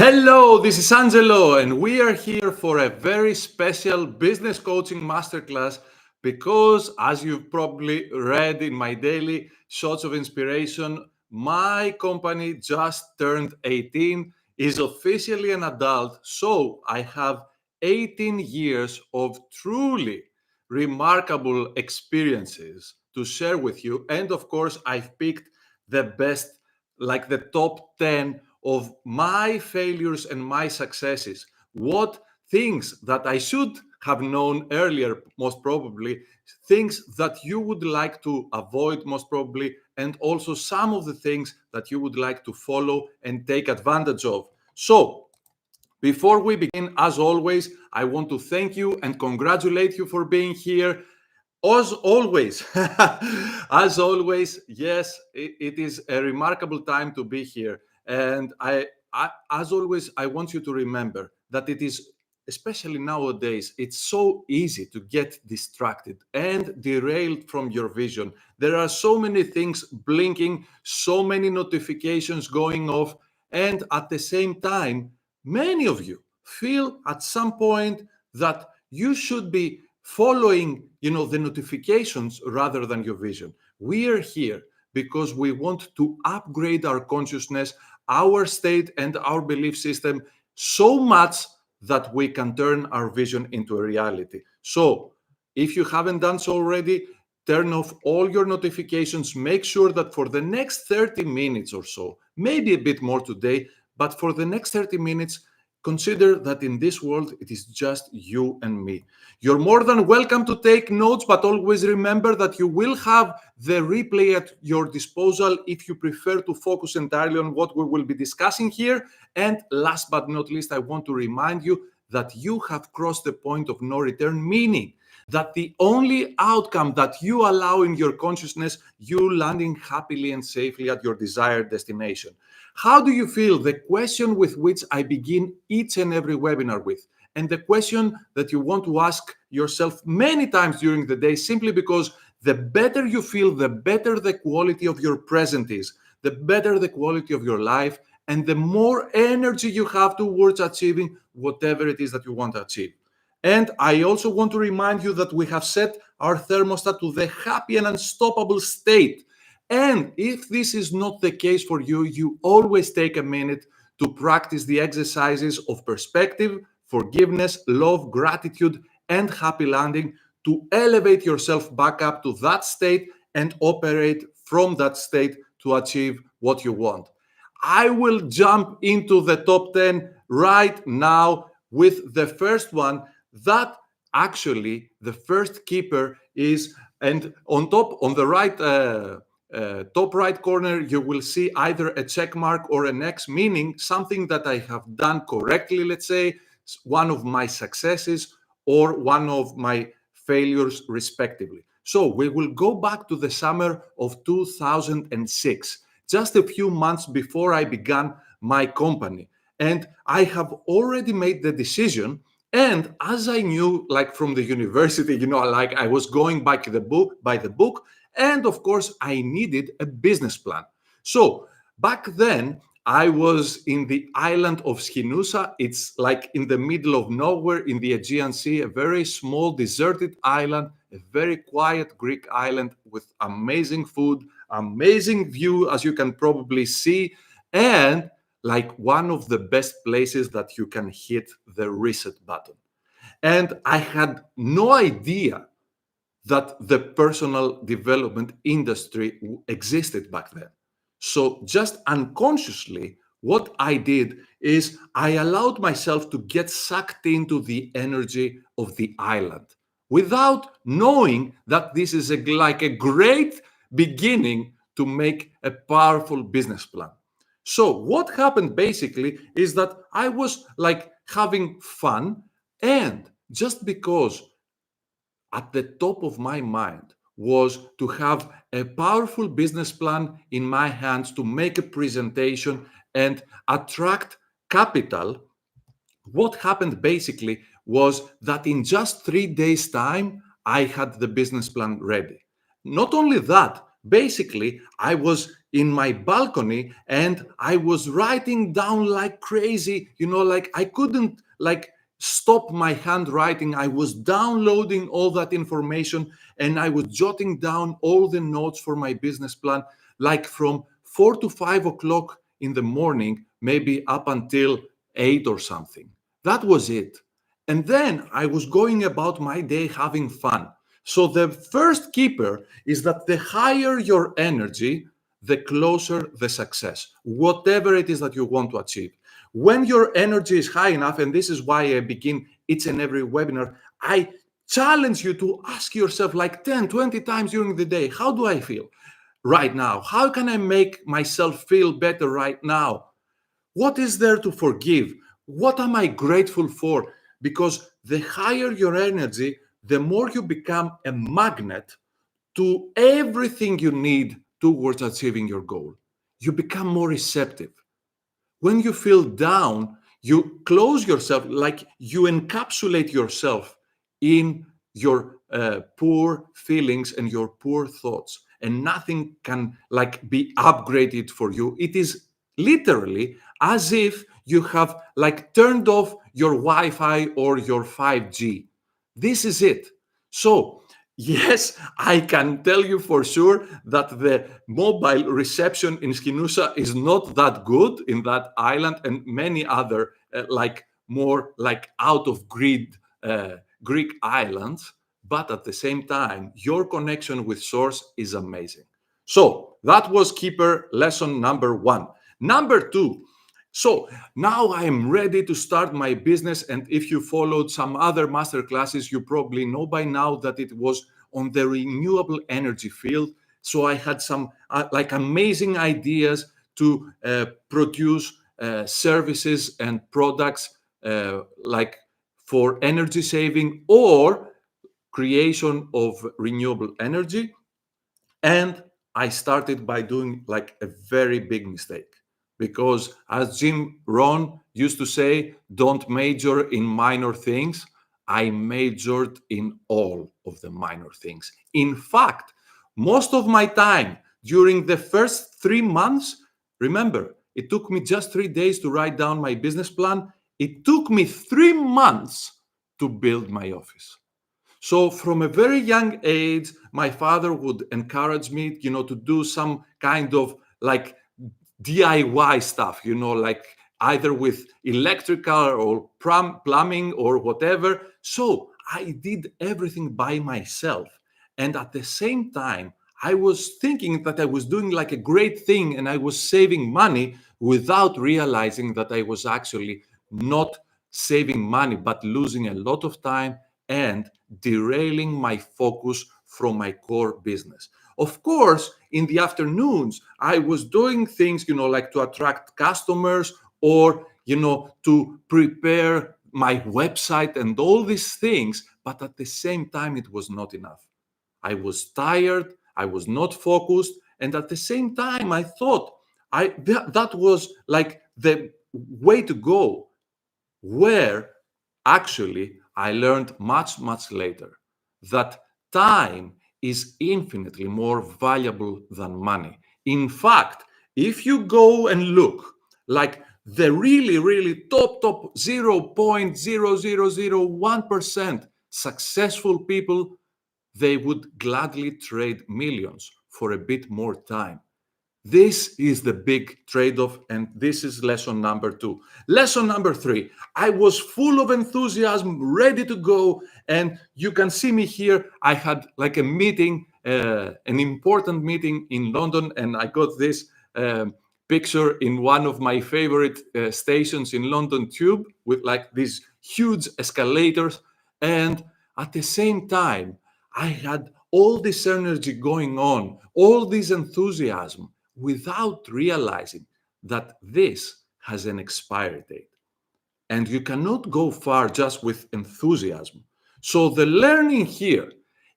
Hello, this is Angelo, and we are here for a very special business coaching masterclass because, as you've probably read in my daily shots of inspiration, my company just turned 18, is officially an adult, so I have 18 years of truly remarkable experiences to share with you. And of course, I've picked the best, like the top 10 of my failures and my successes. What things that I should have known earlier, most probably, things that you would like to avoid, most probably, and also some of the things that you would like to follow and take advantage of. So, before we begin, as always, I want to thank you and congratulate you for being here. As always, as always, yes, it is a remarkable time to be here. And as always, I want you to remember that it is, especially nowadays, it's so easy to get distracted and derailed from your vision. There are so many things blinking, so many notifications going off, and at the same time, many of you feel at some point that you should be following the notifications rather than your vision. We are here because we want to upgrade our consciousness, our state, and our belief system so much that we can turn our vision into a reality. So if you haven't done so already, turn off all your notifications. Make sure that for the next 30 minutes or so, maybe a bit more today, but for the next 30 minutes, consider that in this world, it is just you and me. You're more than welcome to take notes, but always remember that you will have the replay at your disposal if you prefer to focus entirely on what we will be discussing here. And last but not least, I want to remind you that you have crossed the point of no return, meaning that the only outcome that you allow in your consciousness, you landing happily and safely at your desired destination. How do you feel? The question with which I begin each and every webinar with, and the question that you want to ask yourself many times during the day, simply because the better you feel, the better the quality of your present is, the better the quality of your life, and the more energy you have towards achieving whatever it is that you want to achieve. And I also want to remind you that we have set our thermostat to the happy and unstoppable state. And if this is not the case for you, you always take a minute to practice the exercises of perspective, forgiveness, love, gratitude, and happy landing to elevate yourself back up to that state and operate from that state to achieve what you want. I will jump into the top 10 right now with the first one. That actually, the first keeper is, and on top, on the right, top right corner, you will see either a check mark or an X, meaning something that I have done correctly, let's say, one of my successes or one of my failures, respectively. So we will go back to the summer of 2006, just a few months before I began my company. And I have already made the decision. And as I knew, like from the university, like I was going by the book, and of course, I needed a business plan. So back then, I was in the island of Skinusa. It's like in the middle of nowhere in the Aegean Sea, a very small deserted island, a very quiet Greek island with amazing food, amazing view, as you can probably see, and like one of the best places that you can hit the reset button. And I had no idea that the personal development industry existed back then. So just unconsciously, what I did is I allowed myself to get sucked into the energy of the island without knowing that this is like a great beginning to make a powerful business plan. So what happened basically is that I was like having fun, and just because at the top of my mind was to have a powerful business plan in my hands to make a presentation and attract capital. What happened basically was that in just 3 days' time, I had the business plan ready. Not only that, basically, I was in my balcony and I was writing down like crazy, like I couldn't like stop my handwriting. I was downloading all that information and I was jotting down all the notes for my business plan, like from 4 to 5 o'clock in the morning, maybe up until 8 or something. That was it. And then I was going about my day having fun. So the first keeper is that the higher your energy, the closer the success, whatever it is that you want to achieve. When your energy is high enough, and this is why I begin each and every webinar, I challenge you to ask yourself like 10, 20 times during the day, how do I feel right now? How can I make myself feel better right now? What is there to forgive? What am I grateful for? Because the higher your energy, the more you become a magnet to everything you need towards achieving your goal. You become more receptive. When you feel down, you close yourself, like you encapsulate yourself in your poor feelings and your poor thoughts, and nothing can like be upgraded for you. It is literally as if you have like turned off your Wi-Fi or your 5G. This is it. So yes, I can tell you for sure that the mobile reception in Skinusa is not that good in that island and many other like more like out of grid Greek islands. But at the same time, your connection with source is amazing. So that was keeper lesson number 1. Number 2, so now I am ready to start my business. And if you followed some other master classes, you probably know by now that it was on the renewable energy field. So I had some like amazing ideas to produce services and products like for energy saving or creation of renewable energy. And I started by doing like a very big mistake because, as Jim Rohn used to say, don't major in minor things. I majored in all of the minor things. In fact, most of my time during the first 3 months, remember, it took me just 3 days to write down my business plan. It took me 3 months to build my office. So from a very young age, my father would encourage me, to do some kind of like DIY stuff, like either with electrical or plumbing or whatever. So I did everything by myself. And at the same time, I was thinking that I was doing like a great thing and I was saving money without realizing that I was actually not saving money, but losing a lot of time and derailing my focus from my core business. Of course, in the afternoons, I was doing things, like to attract customers or, to prepare my website and all these things. But at the same time, it was not enough. I was tired, I was not focused. And at the same time, I thought that was like the way to go, where actually I learned much, much later that time is infinitely more valuable than money. In fact, if you go and look like the really, really top 0.0001% successful people, they would gladly trade millions for a bit more time. This is the big trade-off, and this is lesson number 2. Lesson number 3, I was full of enthusiasm, ready to go, and you can see me here. I had like a meeting, an important meeting in London, and I got this picture in one of my favorite stations in London Tube with like these huge escalators. And at the same time, I had all this energy going on, all this enthusiasm, without realizing that this has an expiry date. And you cannot go far just with enthusiasm. So the learning here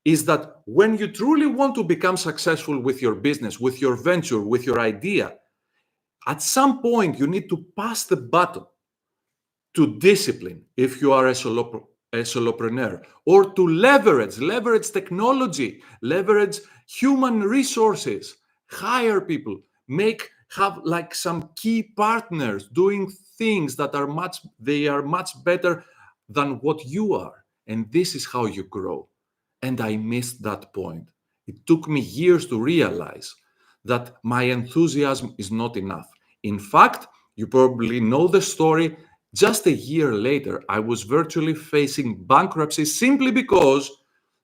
is that when you truly want to become successful with your business, with your venture, with your idea, at some point you need to pass the baton to discipline if you are a solopreneur, or to leverage technology, leverage human resources, hire people, have like some key partners doing things that are much better than what you are. And this is how you grow. And I missed that point. It took me years to realize that my enthusiasm is not enough. In fact, you probably know the story. Just a year later, I was virtually facing bankruptcy simply because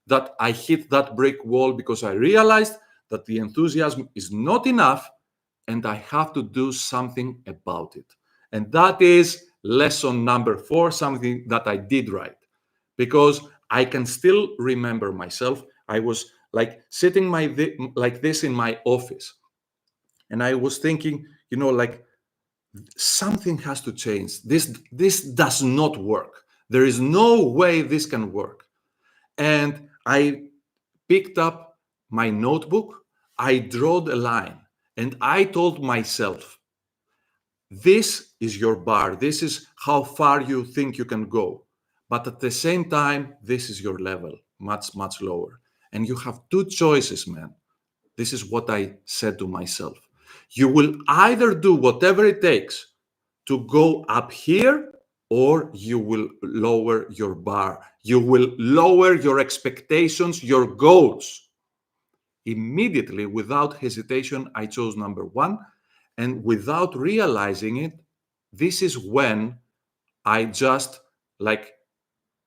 that I hit that brick wall, because I realized that the enthusiasm is not enough and I have to do something about it. And that is lesson number 4, something that I did right. Because I can still remember myself. I was like sitting like this in my office, and I was thinking, like something has to change. This does not work. There is no way this can work. And I picked up my notebook, I drew a line, and I told myself, this is your bar. This is how far you think you can go. But at the same time, this is your level, much, much lower. And you have two choices, man. This is what I said to myself. You will either do whatever it takes to go up here, or you will lower your bar. You will lower your expectations, your goals. Immediately, without hesitation, I chose number 1. And without realizing it, this is when I just like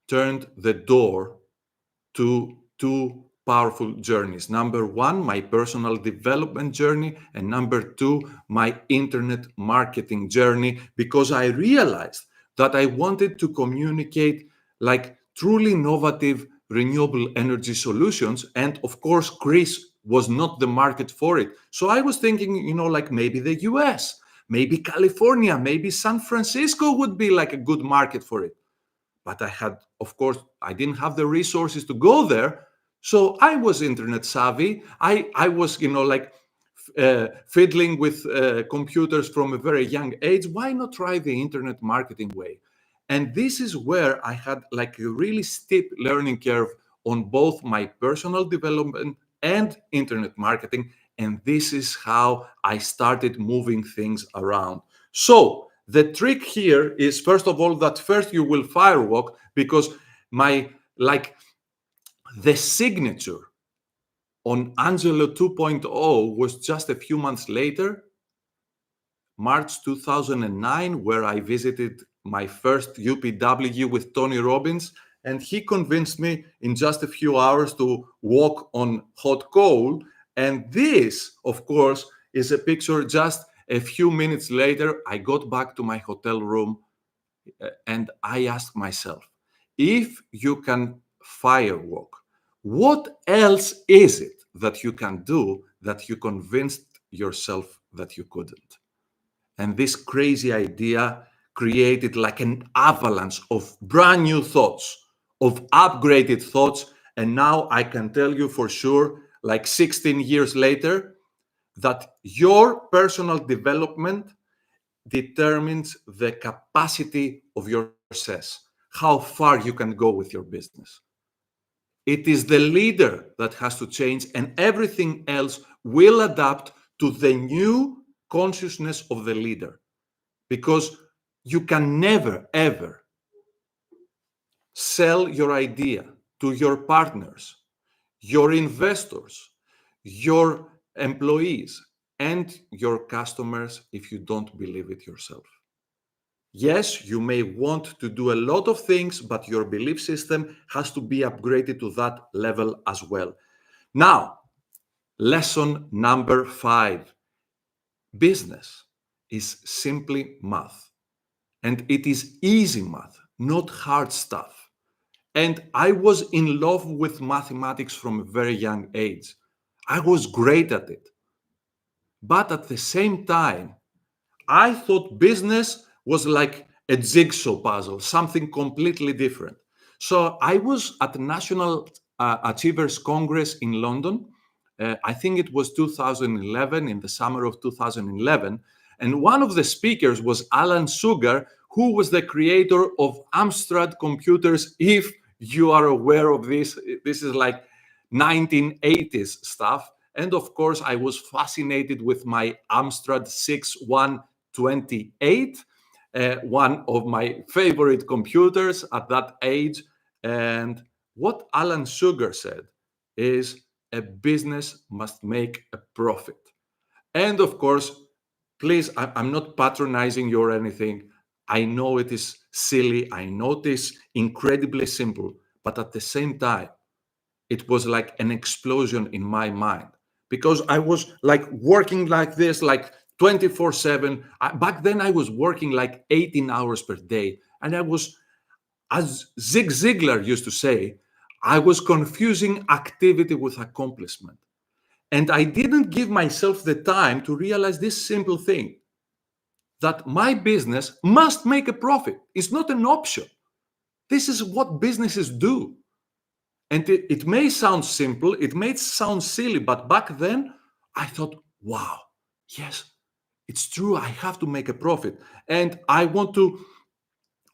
turned the door to two powerful journeys. Number 1, my personal development journey, and number 2, my internet marketing journey, because I realized that I wanted to communicate like truly innovative renewable energy solutions. And of course, Greece was not the market for it. So I was thinking, like maybe the US, maybe California, maybe San Francisco would be like a good market for it. But of course, I didn't have the resources to go there. So I was internet savvy. I was, like fiddling with computers from a very young age. Why not try the internet marketing way? And this is where I had like a really steep learning curve on both my personal development and internet marketing. And this is how I started moving things around. So the trick here is, first of all, that first you will firewalk, because the signature on Angelo 2.0 was just a few months later, March 2009, where I visited my first UPW with Tony Robbins, and he convinced me in just a few hours to walk on hot coal. And this, of course, is a picture just a few minutes later. I got back to my hotel room and I asked myself, if you can firewalk, what else is it that you can do that you convinced yourself that you couldn't? And this crazy idea created like an avalanche of brand new thoughts, of upgraded thoughts. And now I can tell you for sure, like 16 years later, that your personal development determines the capacity of your success, how far you can go with your business. It is the leader that has to change, and everything else will adapt to the new consciousness of the leader. Because you can never, ever sell your idea to your partners, your investors, your employees, and your customers if you don't believe it yourself. Yes, you may want to do a lot of things, but your belief system has to be upgraded to that level as well. Now, lesson number 5. Business is simply math. And it is easy math, not hard stuff. And I was in love with mathematics from a very young age. I was great at it. But at the same time, I thought business was like a jigsaw puzzle, something completely different. So I was at the National Achievers Congress in London. I think it was 2011, in the summer of 2011. And one of the speakers was Alan Sugar, who was the creator of Amstrad computers. If you are aware of this, this is like 1980s stuff. And of course, I was fascinated with my Amstrad 6128, one of my favorite computers at that age. And what Alan Sugar said is a business must make a profit. And of course, please, I'm not patronizing you or anything. I know it is silly. I know it is incredibly simple. But at the same time, it was like an explosion in my mind because I was like working like this, like 24/7. Back then, I was working like 18 hours per day. And I was, as Zig Ziglar used to say, I was confusing activity with accomplishment. And I didn't give myself the time to realize this simple thing that my business must make a profit. It's not an option. This is what businesses do. And it may sound simple, it may sound silly, but back then I thought, wow, yes, it's true. I have to make a profit. And I want to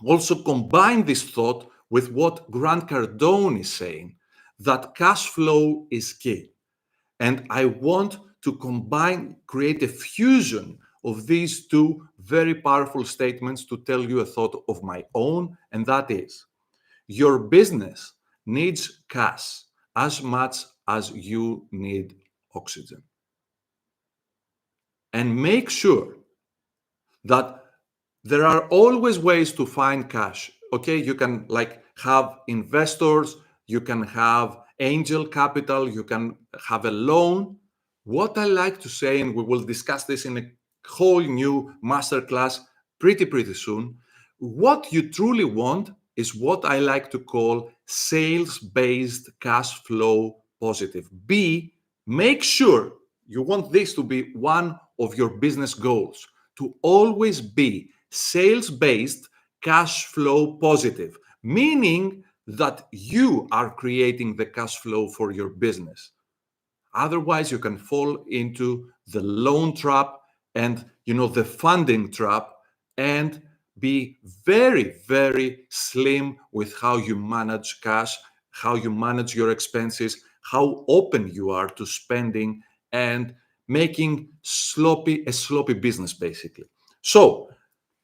also combine this thought with what Grant Cardone is saying, that cash flow is key. And I want to combine, create a fusion of these two very powerful statements to tell you a thought of my own, and that is your business needs cash as much as you need oxygen. And make sure that there are always ways to find cash. Okay, you can like have investors, you can have angel capital, you can have a loan. What I like to say, and we will discuss this in a whole new masterclass pretty soon, what you truly want is what I like to call sales-based cash flow positive. B, make sure you want this to be one of your business goals, to always be sales-based cash flow positive, meaning that you are creating the cash flow for your business. Otherwise, you can fall into the loan trap and the funding trap and be very slim with how you manage cash, how you manage your expenses, how open you are to spending and making a sloppy business basically. So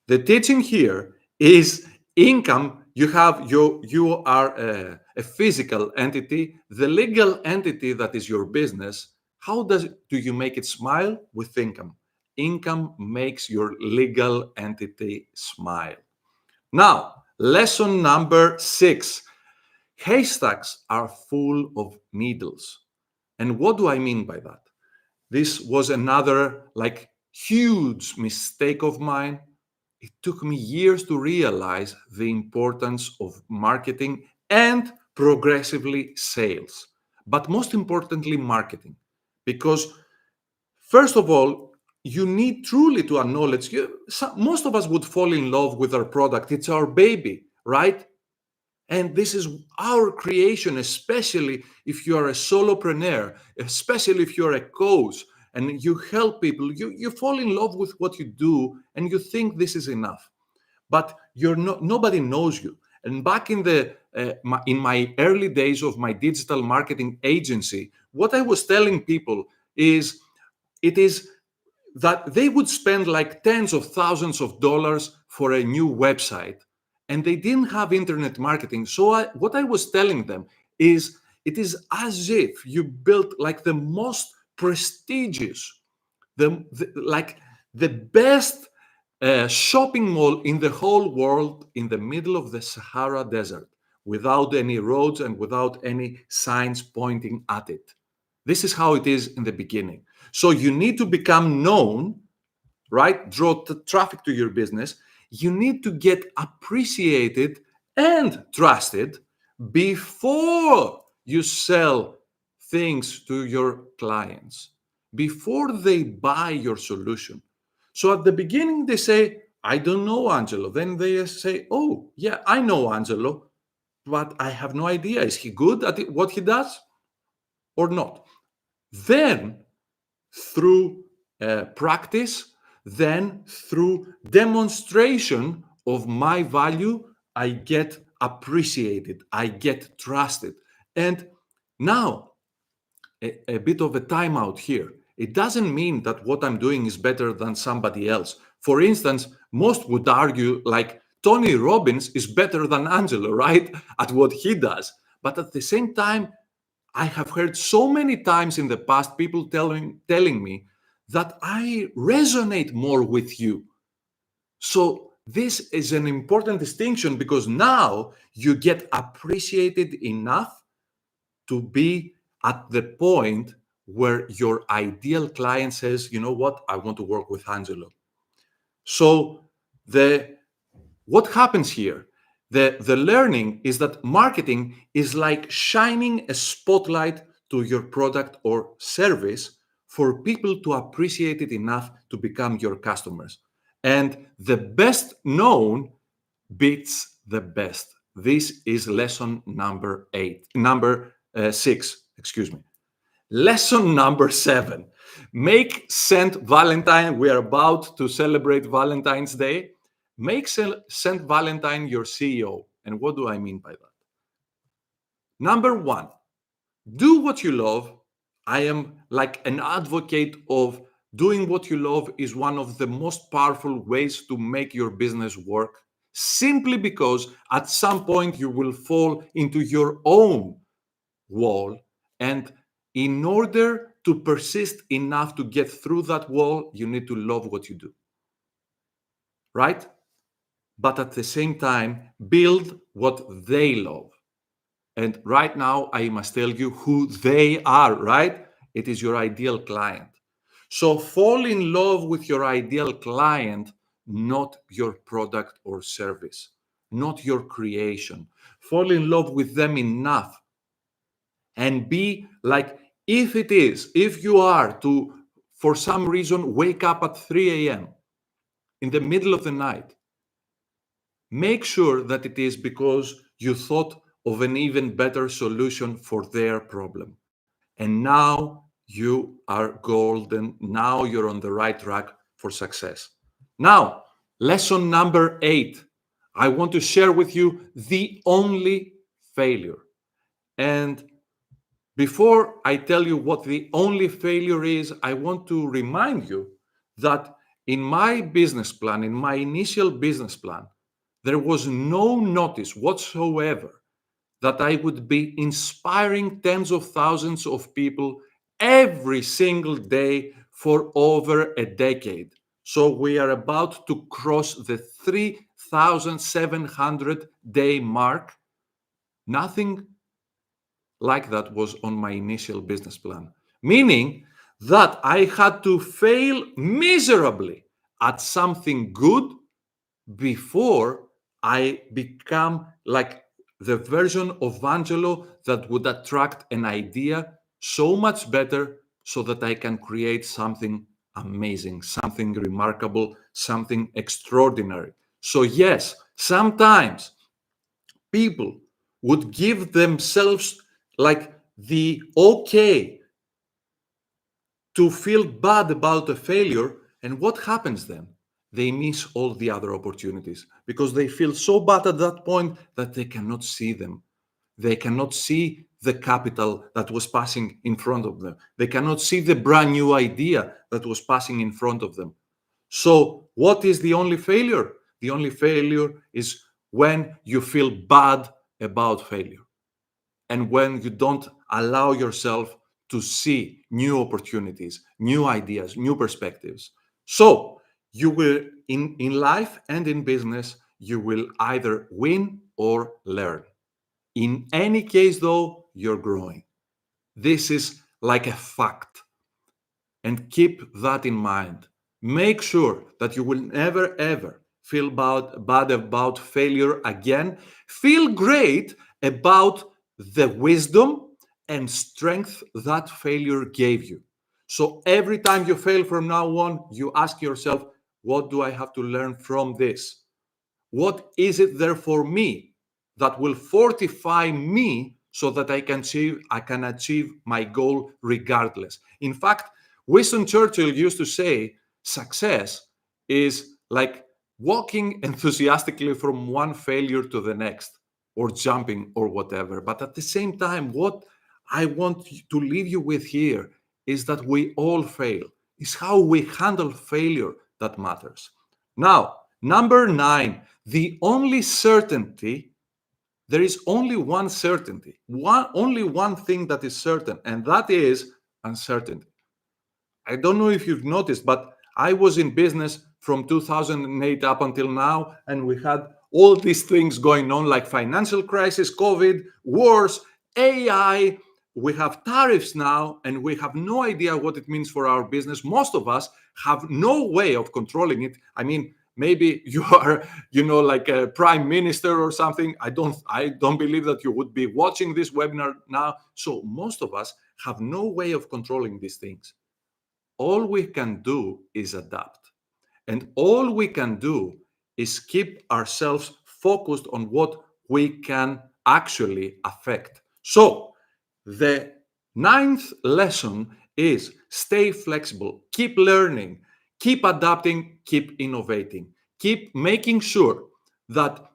the teaching here is income. You are a physical entity. The legal entity that is your business. How do you make it smile? With income. Income makes your legal entity smile. Now, lesson number 6. Haystacks are full of needles. And what do I mean by that? This was another like huge mistake of mine. It took me years to realize the importance of marketing and progressively sales, but most importantly, marketing. Because, first of all, you need truly to acknowledge most of us would fall in love with our product. It's our baby, right? And this is our creation, especially if you are a solopreneur, especially if you're a coach and you help people. You fall in love with what you do and you think this is enough. But nobody knows you. And back in in my early days of my digital marketing agency, what I was telling people is it is that they would spend like tens of thousands of dollars for a new website and they didn't have internet marketing. So what I was telling them is it is as if you built like the most prestigious, like the best shopping mall in the whole world in the middle of the Sahara Desert without any roads and without any signs pointing at it. This is how it is in the beginning. So you need to become known, right? Draw traffic to your business. You need to get appreciated and trusted before you sell things to your clients, before they buy your solution. So at the beginning, they say, I don't know Angelo. Then they say, oh, yeah, I know Angelo, but I have no idea. Is he good at what he does or not? Then through practice, then through demonstration of my value, I get appreciated, I get trusted. And now a bit of a timeout here. It doesn't mean that what I'm doing is better than somebody else. For instance, most would argue like Tony Robbins is better than Angelo, right? At what he does. But at the same time, I have heard so many times in the past people telling me that I resonate more with you. So this is an important distinction because now you get appreciated enough to be at the point where your ideal client says, you know what, I want to work with Angelo. So the what happens here? The learning is that marketing is like shining a spotlight to your product or service for people to appreciate it enough to become your customers. And the best known beats the best. This is lesson number 6, excuse me. Lesson number 7. Make Saint Valentine. We are about to celebrate Valentine's Day. Make Saint Valentine your CEO. And what do I mean by that? Number 1, do what you love. I am like an advocate of doing what you love is one of the most powerful ways to make your business work, simply because at some point you will fall into your own wall. And in order to persist enough to get through that wall, you need to love what you do, right? But at the same time, build what they love. And right now, I must tell you who they are, right? It is your ideal client. So fall in love with your ideal client, not your product or service, not your creation. Fall in love with them enough and be like, if you are to, for some reason, wake up at 3 a.m. in the middle of the night, make sure that it is because you thought of an even better solution for their problem. And now you are golden. Now you're on the right track for success. Now, lesson number 8. I want to share with you the only failure. And before I tell you what the only failure is, I want to remind you that in my business plan, in my initial business plan, there was no notice whatsoever that I would be inspiring tens of thousands of people every single day for over a decade. So we are about to cross the 3,700 day mark. Nothing like that was on my initial business plan, meaning that I had to fail miserably at something good before I become like the version of Angelo that would attract an idea so much better so that I can create something amazing, something remarkable, something extraordinary. So, yes, sometimes people would give themselves like the okay to feel bad about a failure. And what happens then? They miss all the other opportunities because they feel so bad at that point that they cannot see them. They cannot see the capital that was passing in front of them. They cannot see the brand new idea that was passing in front of them. So, what is the only failure? The only failure is when you feel bad about failure and when you don't allow yourself to see new opportunities, new ideas, new perspectives. So, you will, in life and in business, you will either win or learn. In any case, though, you're growing. This is like a fact. And keep that in mind. Make sure that you will never ever feel bad about failure again. Feel great about the wisdom and strength that failure gave you. So every time you fail from now on, you ask yourself, what do I have to learn from this? What is it there for me that will fortify me so that I can achieve my goal regardless? In fact, Winston Churchill used to say success is like walking enthusiastically from one failure to the next or jumping or whatever. But at the same time, what I want to leave you with here is that we all fail. It's how we handle failure that matters. Now, number 9, the only certainty, there is only one certainty, only one thing that is certain, and that is uncertainty. I don't know if you've noticed, but I was in business from 2008 up until now, and we had all these things going on like financial crisis, COVID, wars, AI. We have tariffs now, and we have no idea what it means for our business. Most of us have no way of controlling it. I mean, maybe you are, like a prime minister or something. I don't believe that you would be watching this webinar now. So most of us have no way of controlling these things. All we can do is adapt. And all we can do is keep ourselves focused on what we can actually affect. So, the ninth lesson is stay flexible, keep learning, keep adapting, keep innovating, keep making sure that,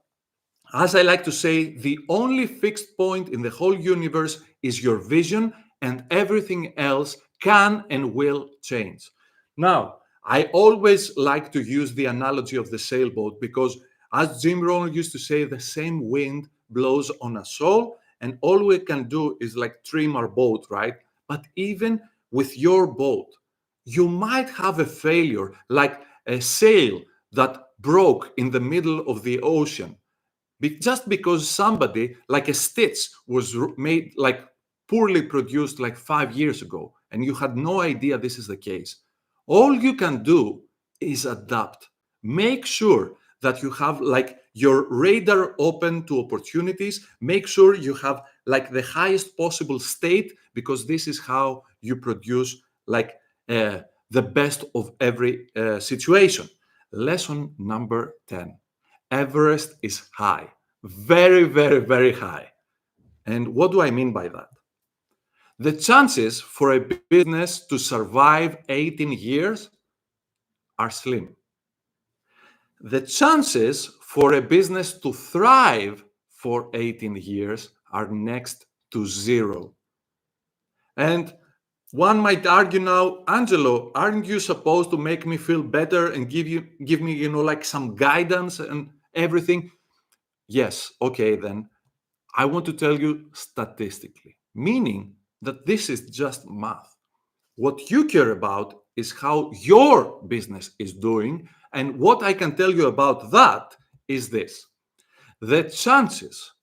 as I like to say, the only fixed point in the whole universe is your vision, and everything else can and will change. Now, I always like to use the analogy of the sailboat because, as Jim Rohn used to say, the same wind blows on us all, and all we can do is like trim our boat, right? But even with your boat, you might have a failure, like a sail that broke in the middle of the ocean just because somebody like a stitch was made like poorly produced like 5 years ago and you had no idea this is the case. All you can do is adapt. Make sure that you have like your radar open to opportunities. Make sure you have like the highest possible state, because this is how you produce like the best of every situation. Lesson number 10: Everest is high, very, very, very high. And what do I mean by that? The chances for a business to survive 18 years are slim. The chances for a business to thrive for 18 years are next to zero. And one might argue now, Angelo, aren't you supposed to make me feel better and give me, like some guidance and everything? Yes, okay, then I want to tell you statistically, meaning that this is just math. What you care about is how your business is doing. And what I can tell you about that is this: the chances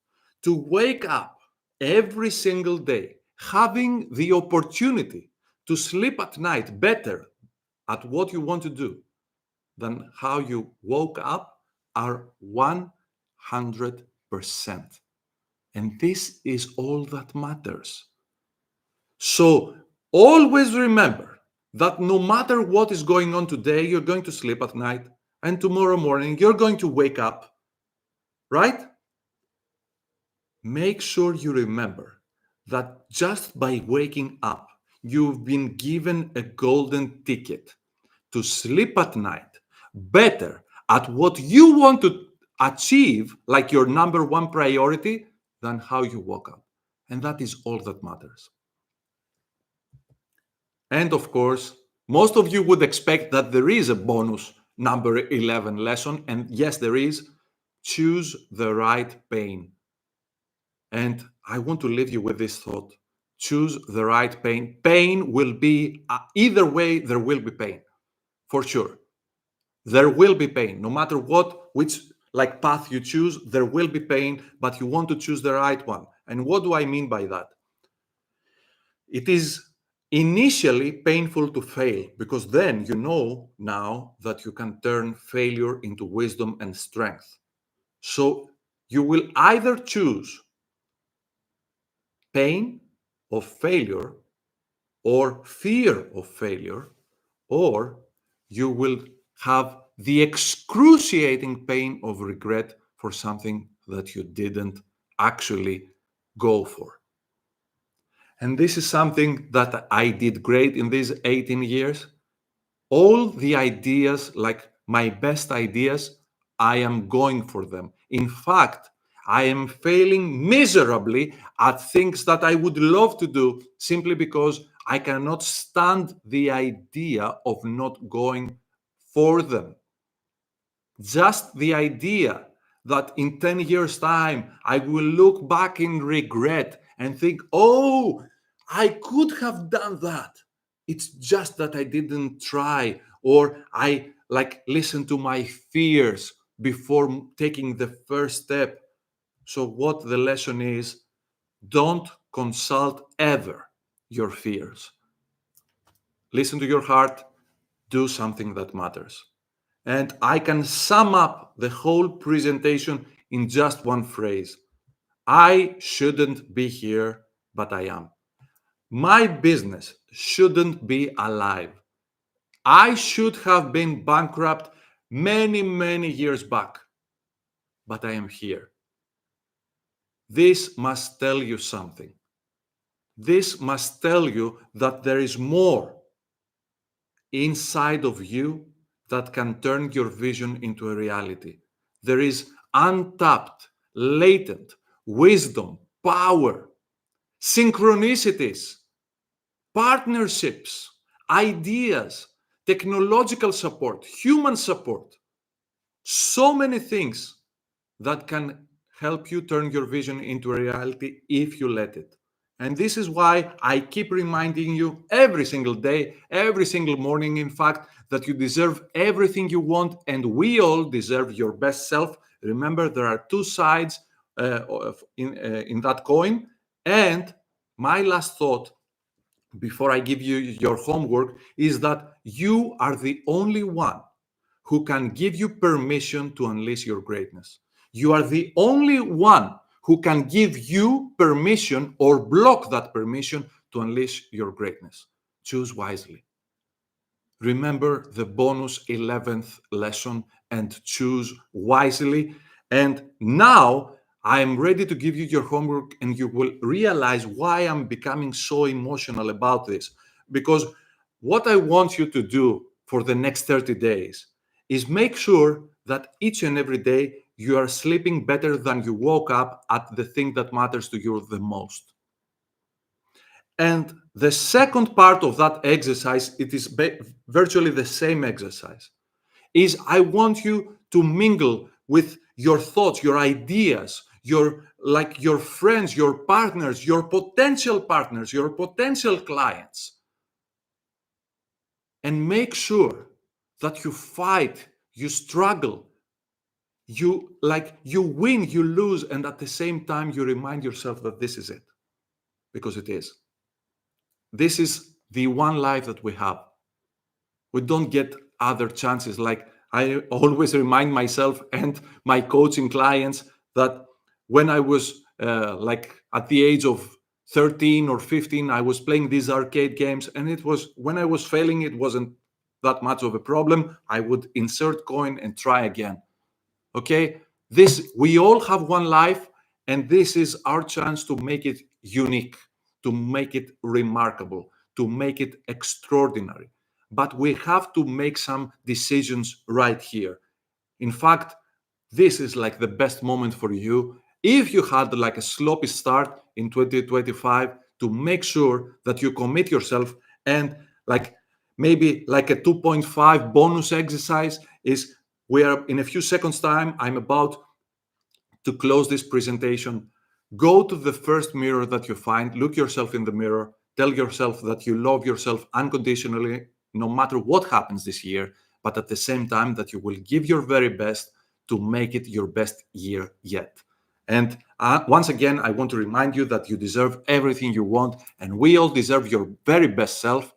to wake up every single day having the opportunity to sleep at night better at what you want to do than how you woke up are 100%. And this is all that matters. So always remember that no matter what is going on today, you're going to sleep at night, and tomorrow morning you're going to wake up, right? Make sure you remember that just by waking up, you've been given a golden ticket to sleep at night better at what you want to achieve, like your number one priority, than how you woke up. And that is all that matters. And of course, most of you would expect that there is a bonus number 11 lesson. And yes, there is. Choose the right pain. And I want to leave you with this thought: choose the right pain. Pain will be, either way, there will be pain, for sure. There will be pain, no matter which like path you choose, there will be pain, but you want to choose the right one. And what do I mean by that? It is initially painful to fail, because then you know now that you can turn failure into wisdom and strength. So you will either choose pain of failure or fear of failure, or you will have the excruciating pain of regret for something that you didn't actually go for. And this is something that I did great in these 18 years. All the ideas, like my best ideas, I am going for them. In fact, I am failing miserably at things that I would love to do simply because I cannot stand the idea of not going for them. Just the idea that in 10 years' time, I will look back in regret and think, oh, I could have done that. It's just that I didn't try, or I listened to my fears before taking the first step. So, what the lesson is, don't consult ever your fears. Listen to your heart, do something that matters. And I can sum up the whole presentation in just one phrase. I shouldn't be here, but I am. My business shouldn't be alive. I should have been bankrupt many, many years back, but I am here. This must tell you something. This must tell you that there is more inside of you that can turn your vision into a reality. There is untapped, latent wisdom, power, synchronicities, partnerships, ideas, technological support, human support. So many things that can help you turn your vision into a reality if you let it. And this is why I keep reminding you every single day, every single morning, in fact, that you deserve everything you want and we all deserve your best self. Remember, there are two sides in that coin. And my last thought before I give you your homework is that you are the only one who can give you permission to unleash your greatness. You are the only one who can give you permission or block that permission to unleash your greatness. Choose wisely. Remember the bonus 11th lesson and choose wisely. And now I'm ready to give you your homework, and you will realize why I'm becoming so emotional about this. Because what I want you to do for the next 30 days is make sure that each and every day you are sleeping better than you woke up at the thing that matters to you the most. And the second part of that exercise, it is virtually the same exercise, is I want you to mingle with your thoughts, your ideas, your friends, your partners, your potential clients, and make sure that you fight, you struggle, you win, you lose, and at the same time you remind yourself that this is it, because it is. This is the one life that we have. We don't get other chances. Like I always remind myself and my coaching clients that when I was at the age of 13 or 15, I was playing these arcade games, and it was when I was failing, it wasn't that much of a problem. I would insert coin and try again. Okay, this we all have one life, and this is our chance to make it unique, to make it remarkable, to make it extraordinary. But we have to make some decisions right here. In fact, this is like the best moment for you if you had like a sloppy start in 2025 to make sure that you commit yourself, and like maybe like a 2.5 bonus exercise is we are in a few seconds time I'm about to close this presentation. Go to the first mirror that you find, look yourself in the mirror, tell yourself that you love yourself unconditionally, no matter what happens this year, but at the same time that you will give your very best to make it your best year yet. And once again, I want to remind you that you deserve everything you want, and we all deserve your very best self.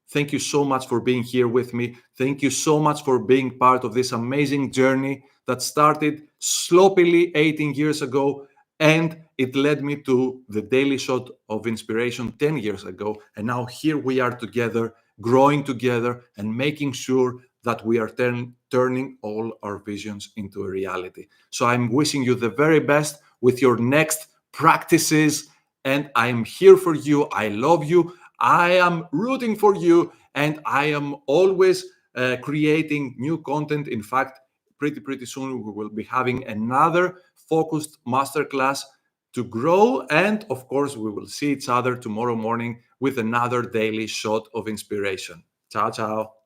Thank you so much for being here with me. Thank you so much for being part of this amazing journey that started sloppily 18 years ago, and it led me to the daily shot of inspiration 10 years ago. And now here we are together, growing together and making sure that we are turning all our visions into a reality. So I'm wishing you the very best with your next practices, and I'm here for you. I love you. I am rooting for you, and I am always creating new content. In fact, pretty soon we will be having another focused masterclass to grow. And of course, we will see each other tomorrow morning with another daily shot of inspiration. Ciao, ciao.